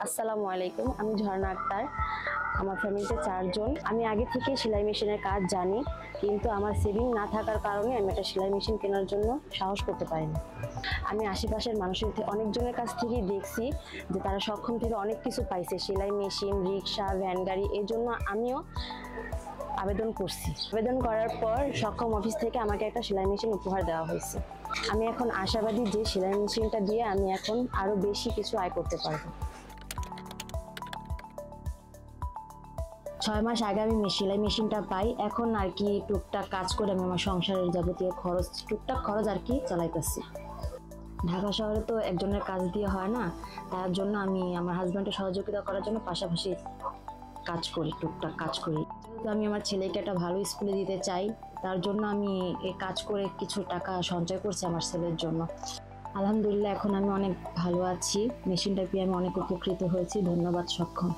আসসালামু আলাইকুম, আমি ঝর্ণা আক্তার। আমার ফ্যামিলিতে 4 জন। আমি আগে থেকে সেলাই মেশিনের কাজ জানি, কিন্তু আমার সেভিং না থাকার কারণে আমি একটা সেলাই মেশিন কেনার জন্য সাহস করতে পারিনি। আমি আশেপাশের মানুষের অনেকজনের কাছ থেকেই দেখছি যে তারা সক্ষম থেকে অনেক কিছু পাইছে, সেলাই মেশিন, রিক্সা, ভ্যান গাড়ি। এই জন্য আমিও আবেদন করছি। আবেদন করার পর সক্ষম অফিস থেকে আমাকে একটা সেলাই মেশিন উপহার দেওয়া হয়েছে। আমি এখন আশাবাদী যে সেলাই মেশিনটা দিয়ে আমি এখন আরো বেশি কিছু আয় করতে পারবো। 6 মাস আগে আমি সেলাই মেশিনটা পাই। এখন আর কি টুকটাক কাজ করে আমি আমার সংসারের যাবতীয় খরচ, টুকটাক খরচ আর কি চালাইতেছি। ঢাকা শহরে তো একজনের কাজ দিয়ে হয় না, তার জন্য আমি আমার হাজব্যান্ডের সহযোগিতা করার জন্য পাশাপাশি কাজ করি, টুকটাক কাজ করি। যেহেতু আমি আমার ছেলেকে একটা ভালো স্কুলে দিতে চাই, তার জন্য আমি এই কাজ করে কিছু টাকা সঞ্চয় করছি আমার ছেলের জন্য। আলহামদুলিল্লাহ, এখন আমি অনেক ভালো আছি। মেশিনটা পেয়ে আমি অনেক উপকৃত হয়েছি। ধন্যবাদ সক্ষম।